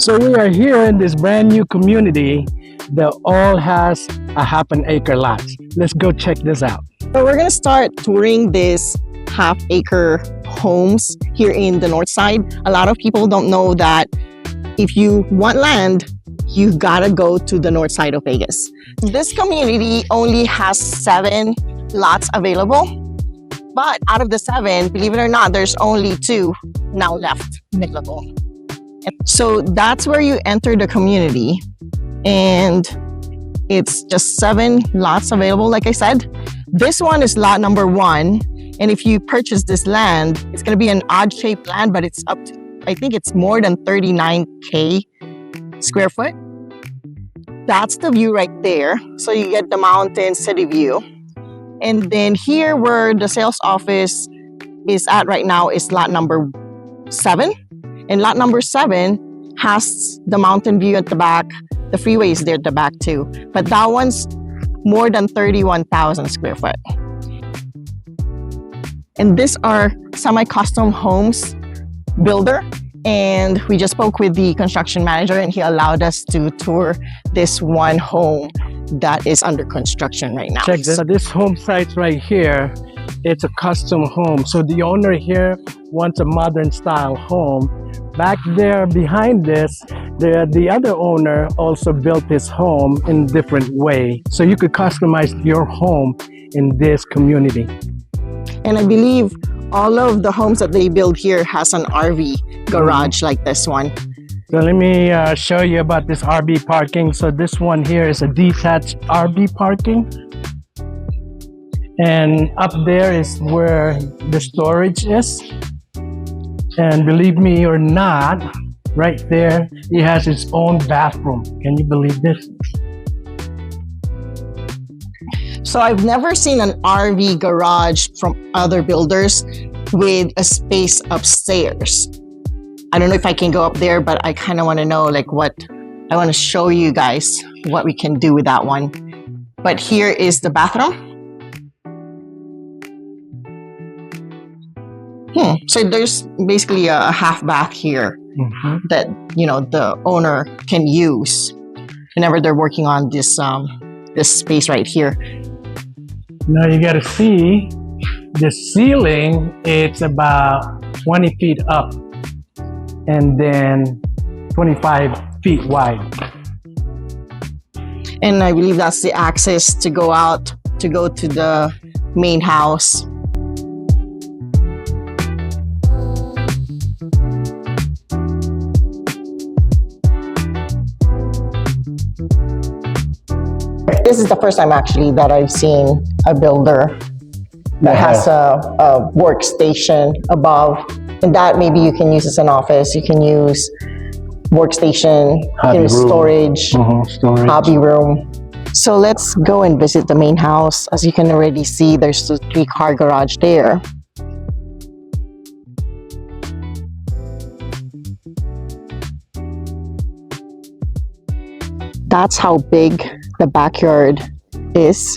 So we are here in this brand new community that all has a half an acre lot. Let's go check this out. So we're gonna start touring this half-acre homes here in the north side. A lot of people don't know that if you want land, you gotta go to the north side of Vegas. This community only has 7 lots available, but out of the 7, believe it or not, there's only 2 now left available. So that's where you enter the community, and it's just 7 lots available, like I said. This one is lot number 1, and if you purchase this land, it's going to be an odd-shaped land, but it's up to, I think it's more than 39K square foot. That's the view right there. So you get the mountain city view. And then here where the sales office is at right now is lot number 7. And lot number 7 has the mountain view at the back. The freeway is there at the back too. But that one's more than 31,000 square foot. And these are semi-custom homes builder. And we just spoke with the construction manager and he allowed us to tour this one home that is under construction right now. Check this. So this home site right here, it's a custom home. So the owner here wants a modern style home. Back there behind this, the other owner also built his home in a different way. So you could customize your home in this community. And I believe all of the homes that they build here has an RV garage like this one. So let me show you about this RV parking. So this one here is a detached RV parking. And up there is where the storage is. And believe me or not, right there, it has its own bathroom. Can you believe this? So I've never seen an RV garage from other builders with a space upstairs. I don't know if I can go up there, but I kind of want to know like what, I want to show you guys what we can do with that one. But here is the bathroom. So there's basically a half bath here that, you know, the owner can use whenever they're working on this this space right here. Now you got to see the ceiling. It's about 20 feet up and then 25 feet wide. And I believe that's the access to go out to go to the main house. This is the first time actually that I've seen a builder that has a workstation above, and that maybe you can use as an office. You can use workstation, you can use storage, hobby room. So let's go and visit the main house. As you can already see, there's a 3-car garage there. That's how big the backyard is.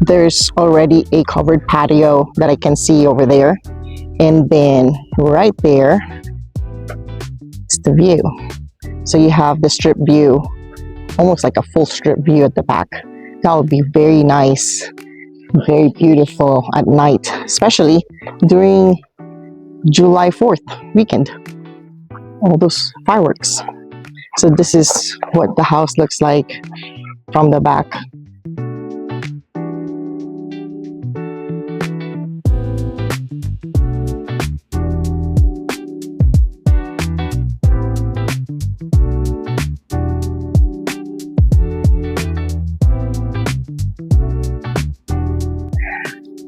There's already a covered patio that I can see over there. And then right there is the view. So you have the strip view, almost like a full strip view at the back. That would be very nice, very beautiful at night, especially during July 4th weekend. All those fireworks. So this is what the house looks like from the back.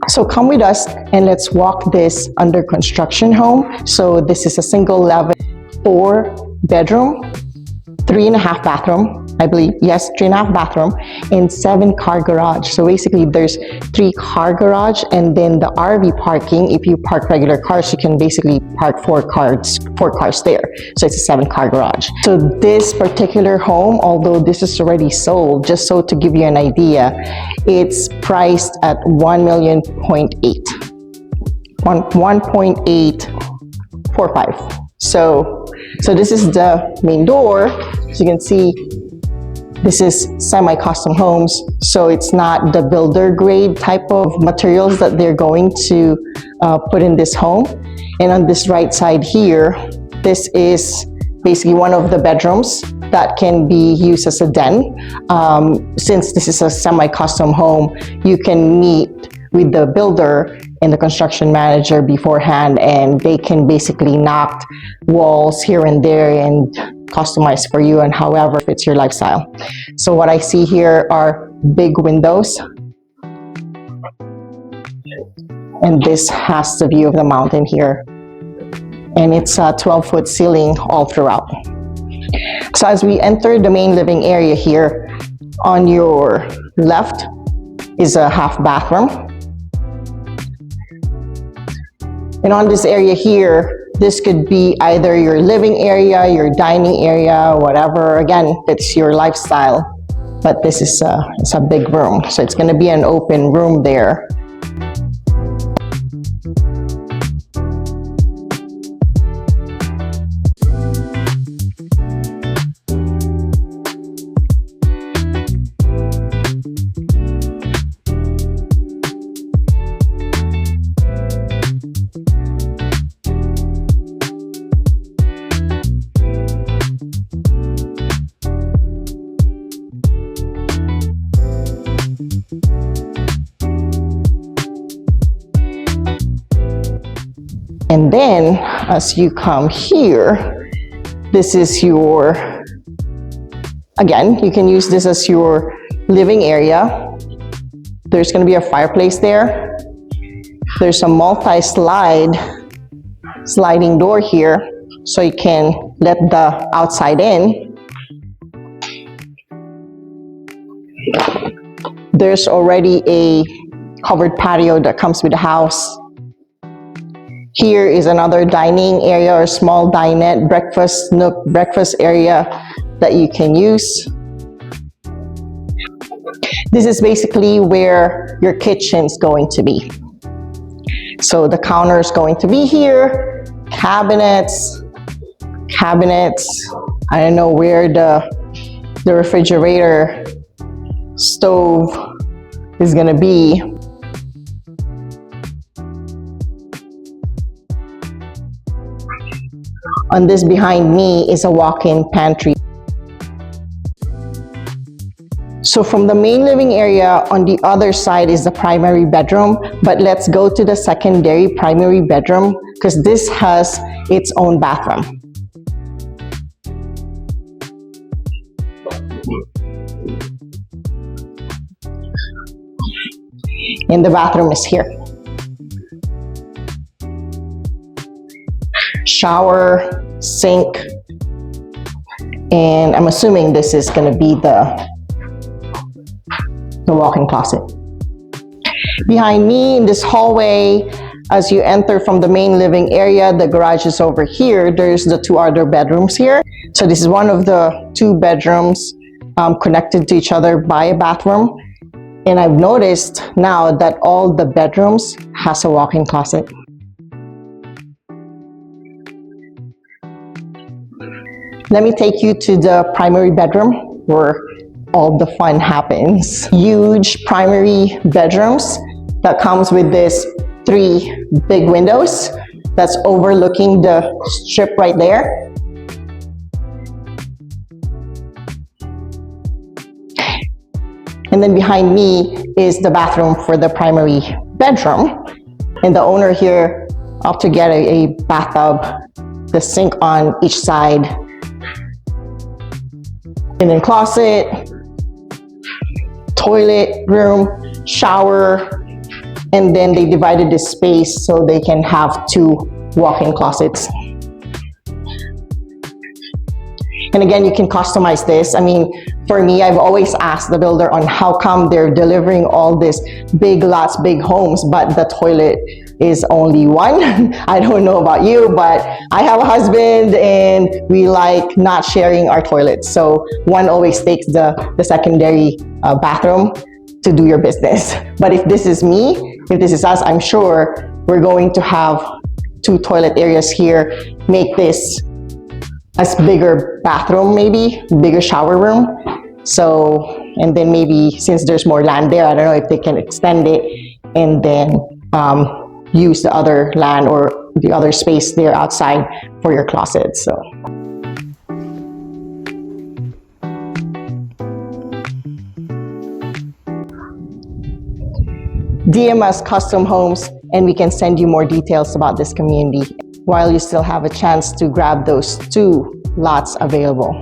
So come with us and let's walk this under construction home. So this is a single level 4-bedroom, 3.5 bathroom, I believe. Yes, 3.5 bathroom and 7-car garage. So basically there's 3-car garage and then the RV parking. If you park regular cars, you can basically park 4 cars there. So it's a 7-car garage. So this particular home, although this is already sold, just so to give you an idea, it's priced at $1.845 million. So So this is the main door. As you can see, this is semi-custom homes, so it's not the builder grade type of materials that they're going to put in this home. And on this right side here, this is basically one of the bedrooms that can be used as a den. Since this is a semi-custom home, you can meet with the builder and the construction manager beforehand, and they can basically knock walls here and there and customize for you and however fits your lifestyle. So what I see here are big windows, and this has the view of the mountain here, and it's a 12-foot ceiling all throughout. So as we enter the main living area here, on your left is a half bathroom. And on this area here, this could be either your living area, your dining area, whatever, again, fits your lifestyle. But this is it's a big room, so it's gonna be an open room there. And then as you come here, this is your, again, you can use this as your living area. There's going to be a fireplace there. There's a sliding door here, so you can let the outside in. There's already a covered patio that comes with the house. Here is another dining area or small dinette, breakfast nook, breakfast area that you can use. This is basically where your kitchen's going to be. So the counter is going to be here, cabinets. I don't know where the refrigerator stove is gonna be. On this behind me is a walk-in pantry. So from the main living area, on the other side is the primary bedroom, but let's go to the secondary primary bedroom because this has its own bathroom. And the bathroom is here. Shower, sink, and I'm assuming this is going to be the walk-in closet. Behind me in this hallway, as you enter from the main living area, the garage is over here. There's the two other bedrooms here. So this is one of the two bedrooms connected to each other by a bathroom. And I've noticed now that all the bedrooms has a walk-in closet. Let me take you to the primary bedroom where all the fun happens. Huge primary bedrooms that comes with this 3 big windows that's overlooking the strip right there. And then behind me is the bathroom for the primary bedroom. And the owner here opted to get a bathtub, the sink on each side, and then closet, toilet room, shower, and then they divided this space so they can have 2 walk-in closets. And again, you can customize this. I mean, for me, I've always asked the builder on how come they're delivering all this big lots, big homes, but the toilet is only one. I don't know about you, but I have a husband and we like not sharing our toilets. So one always takes the secondary bathroom to do your business. But if this is me, if this is us, I'm sure we're going to have 2 toilet areas here, make this a bigger bathroom, maybe bigger shower room. So, and then maybe since there's more land there, I don't know if they can extend it and then use the other land or the other space there outside for your closet. So. DM us Custom Homes and we can send you more details about this community while you still have a chance to grab those 2 lots available.